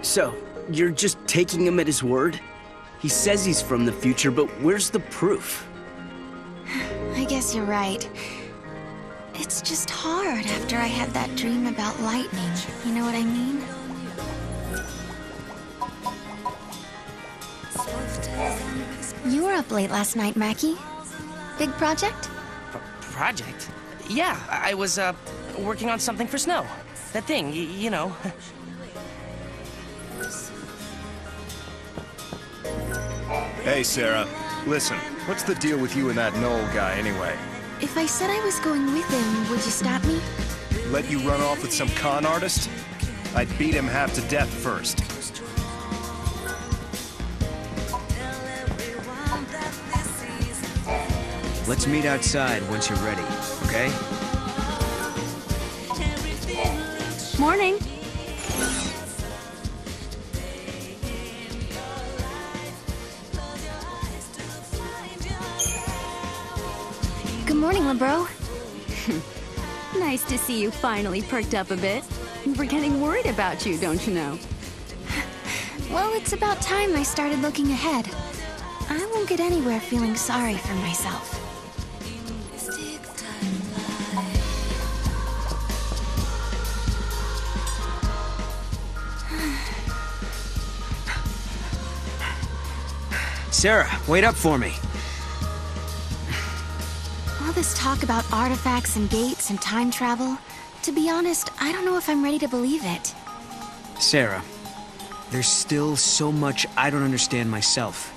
So, you're just taking him at his word? He says he's from the future, but where's the proof? I guess you're right. It's just hard after I had that dream about lightning. You know what I mean? You were up late last night, Maqui. Big project? Project? Yeah, I was, working on something for Snow. That thing, you know. Hey, Serah. Listen, what's the deal with you and that Noel guy, anyway? If I said I was going with him, would you stop me? Let you run off with some con artist? I'd beat him half to death first. Let's meet outside once you're ready, okay? Morning. Good morning, LeBro. Nice to see you finally perked up a bit. We're getting worried about you, don't you know? Well, it's about time I started looking ahead. I won't get anywhere feeling sorry for myself. Serah, wait up for me. All this talk about artifacts and gates and time travel, to be honest, I don't know if I'm ready to believe it. Serah, there's still so much I don't understand myself.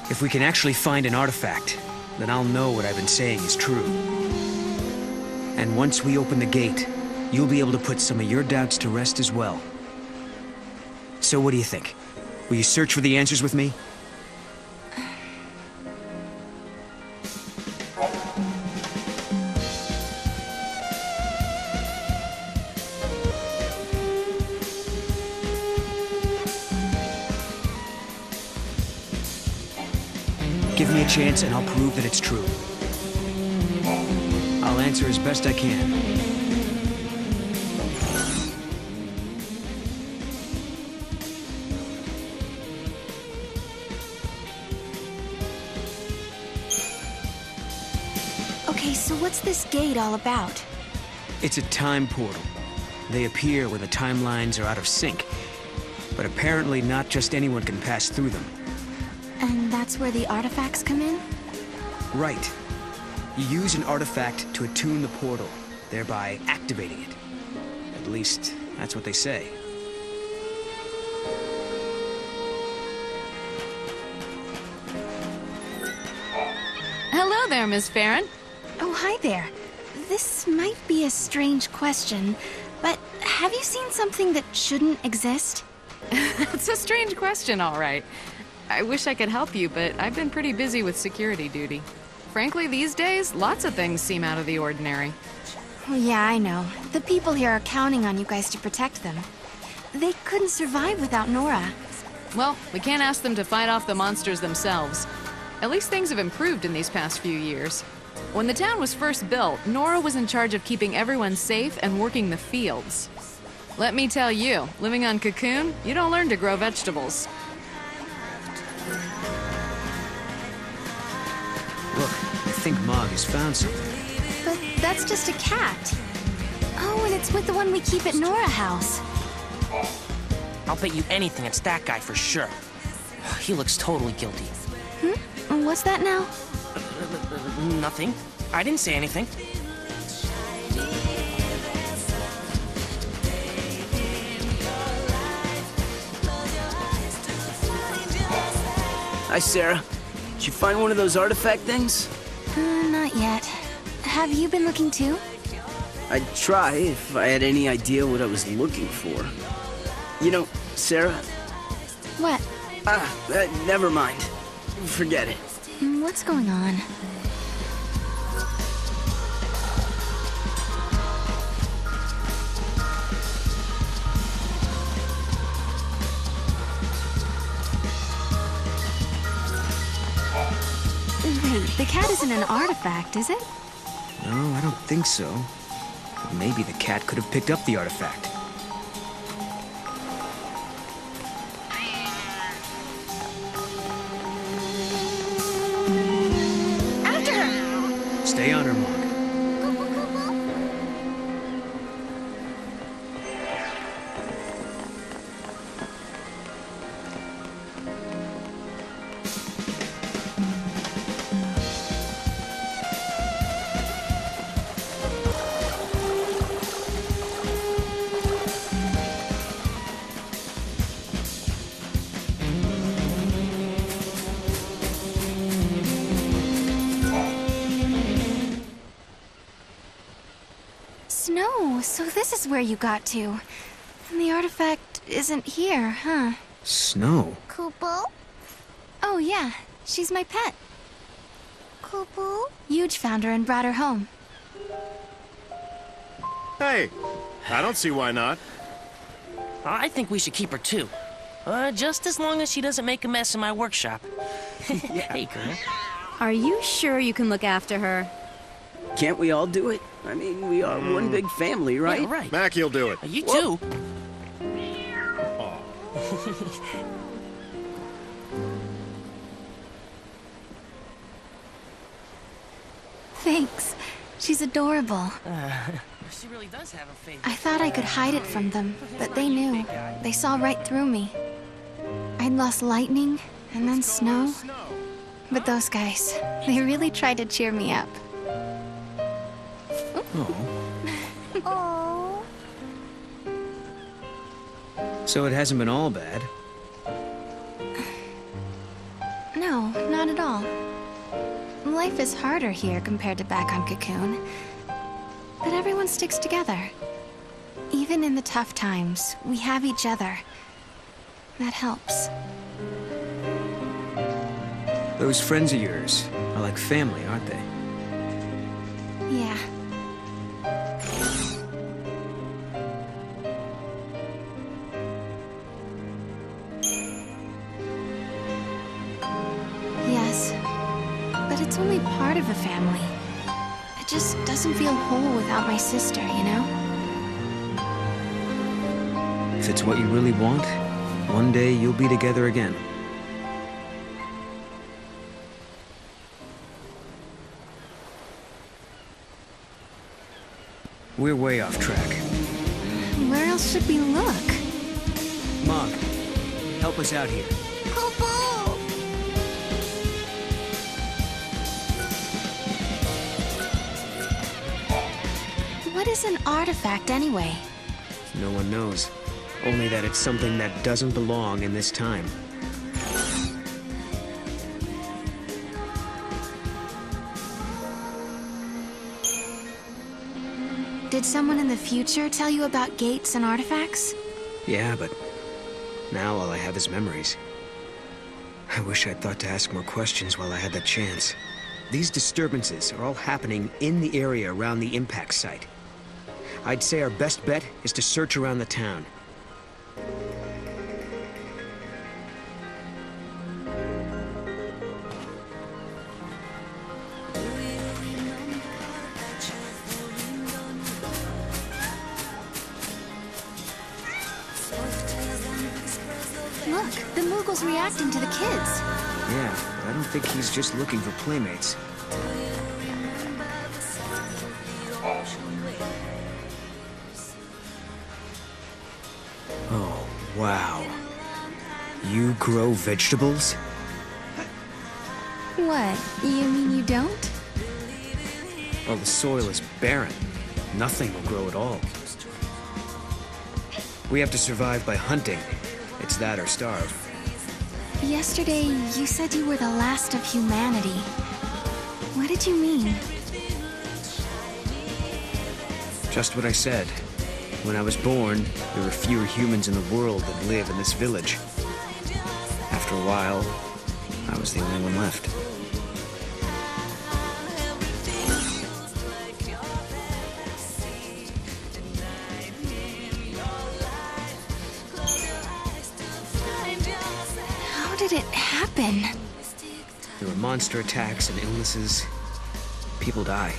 If we can actually find an artifact, then I'll know what I've been saying is true. And once we open the gate, you'll be able to put some of your doubts to rest as well. So what do you think? Will you search for the answers with me? Give me a chance and I'll prove that it's true. I'll answer as best I can. Okay, so what's this gate all about? It's a time portal. They appear when the timelines are out of sync. But apparently not just anyone can pass through them. And that's where the artifacts come in? Right. You use an artifact to attune the portal, thereby activating it. At least, that's what they say. Hello there, Miss Farron. Oh, hi there. This might be a strange question, but have you seen something that shouldn't exist? It's a strange question, all right. I wish I could help you, but I've been pretty busy with security duty. Frankly, these days, lots of things seem out of the ordinary. Well, yeah, I know. The people here are counting on you guys to protect them. They couldn't survive without Nora. Well, we can't ask them to fight off the monsters themselves. At least things have improved in these past few years. When the town was first built, Nora was in charge of keeping everyone safe and working the fields. Let me tell you, living on Cocoon, you don't learn to grow vegetables. Look, I think Mog has found something. But that's just a cat. Oh, and it's with the one we keep at Nora House. I'll bet you anything it's that guy for sure. He looks totally guilty. What's that now? Nothing. I didn't say anything. Hi, Serah. Did you find one of those artifact things? Not yet. Have you been looking too? I'd try if I had any idea what I was looking for. You know, Serah... What? Never mind. Forget it. What's going on? Wait, the cat isn't an artifact, is it? No, I don't think so. But maybe the cat could have picked up the artifact. Snow, so this is where you got to. And the artifact isn't here, huh? Snow? Kupo? Oh yeah, she's my pet. Kupo? Yuj found her and brought her home. Hey, I don't see why not. I think we should keep her too. Just as long as she doesn't make a mess in my workshop. Hey, girl. Are you sure you can look after her? Can't we all do it? I mean, we are one big family, right? Yeah, right. Maqui will do it. You too. Thanks. She's adorable. She really does have a favorite. I thought I could hide it from them, but they knew. They saw right through me. I'd lost lightning, and then snow. But those guys, they really tried to cheer me up. Oh. So it hasn't been all bad. No, not at all. Life is harder here compared to back on Cocoon. But everyone sticks together. Even in the tough times, we have each other. That helps. Those friends of yours are like family, aren't they? Yeah. Yes. But it's only part of a family. It just doesn't feel whole without my sister, you know? If it's what you really want, one day you'll be together again. We're way off track. Where else should we look? Mog, help us out here. What is an artifact anyway? No one knows. Only that it's something that doesn't belong in this time. Did someone in the future tell you about gates and artifacts? Yeah, but now all I have is memories. I wish I'd thought to ask more questions while I had the chance. These disturbances are all happening in the area around the impact site. I'd say our best bet is to search around the town. Look, the Moogle's reacting to the kids. Yeah, but I don't think he's just looking for playmates. Oh, wow. You grow vegetables? What? You mean you don't? Well, the soil is barren. Nothing will grow at all. We have to survive by hunting. It's that or starve. Yesterday, you said you were the last of humanity. What did you mean? Just what I said. When I was born, there were fewer humans in the world that live in this village. After a while, I was the only one left. How did it happen? There were monster attacks and illnesses. People die.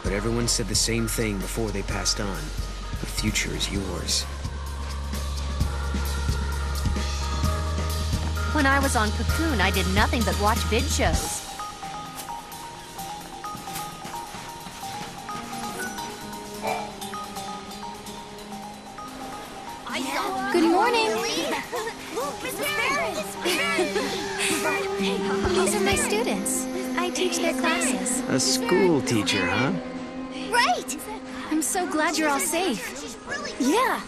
But everyone said the same thing before they passed on. The future is yours. When I was on Cocoon, I did nothing but watch vid shows. Good morning. These are my students. I teach their classes. A school teacher, huh? Right! I'm so glad you're all safe. Yeah.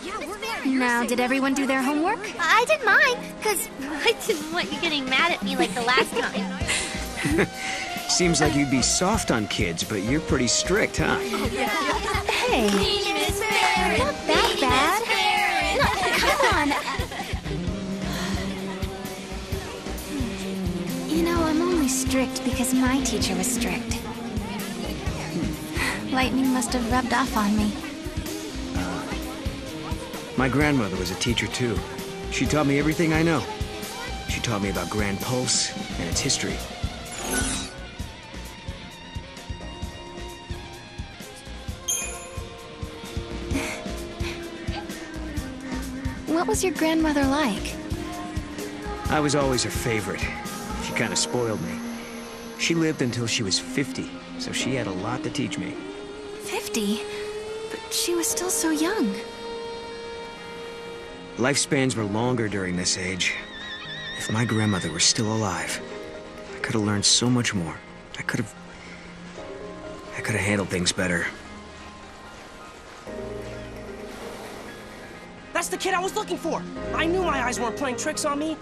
Now, did everyone do their homework? I did mine, because I didn't want you getting mad at me like the last time. Seems like you'd be soft on kids, but you're pretty strict, huh? Hey, Hey, not that bad. No, come on. You know, I'm only strict because my teacher was strict. Lightning must have rubbed off on me. My grandmother was a teacher too. She taught me everything I know. She taught me about Grand Pulse and its history. What was your grandmother like? I was always her favorite. She kind of spoiled me. She lived until she was 50, so she had a lot to teach me. 50? But she was still so young. Lifespans were longer during this age. If my grandmother were still alive, I could have learned so much more. I could have handled things better. That's the kid I was looking for. I knew my eyes weren't playing tricks on me.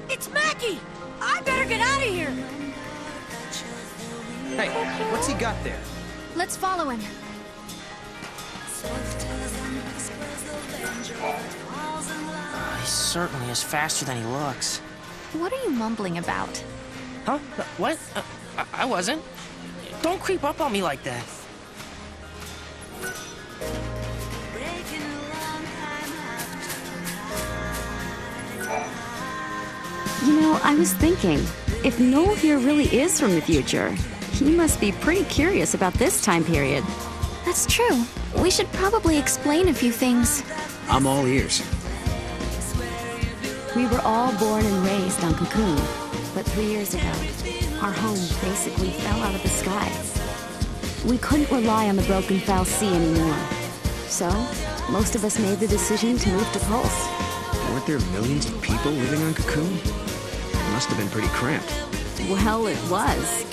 It's Maqui! I better get out of here! Hey, what's he got there? Let's follow him. He certainly is faster than he looks. What are you mumbling about? Huh? What? I wasn't. Don't creep up on me like that. You know, I was thinking, if Noel here really is from the future, he must be pretty curious about this time period. That's true. We should probably explain a few things. I'm all ears. We were all born and raised on Cocoon, but 3 years ago, our home basically fell out of the sky. We couldn't rely on the broken Foul Sea anymore. So, most of us made the decision to move to Pulse. Weren't there millions of people living on Cocoon? It must have been pretty cramped. Well, it was.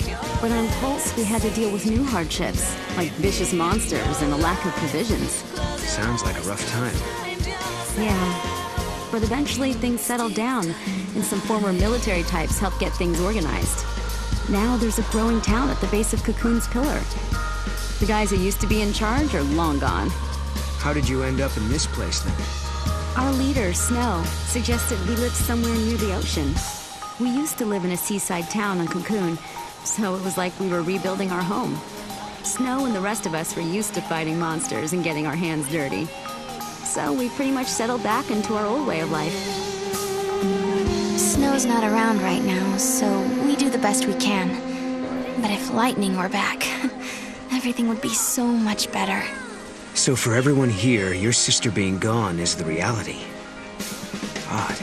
But on Pulse, we had to deal with new hardships, like vicious monsters and a lack of provisions. Sounds like a rough time. Yeah. But eventually things settled down, and some former military types helped get things organized. Now there's a growing town at the base of Cocoon's pillar. The guys who used to be in charge are long gone. How did you end up in this place then? Our leader, Snow, suggested we live somewhere near the ocean. We used to live in a seaside town on Cocoon, so it was like we were rebuilding our home. Snow and the rest of us were used to fighting monsters and getting our hands dirty. So we pretty much settled back into our old way of life. Snow's not around right now, so we do the best we can. But if Lightning were back, everything would be so much better. So for everyone here, your sister being gone is the reality. Odd.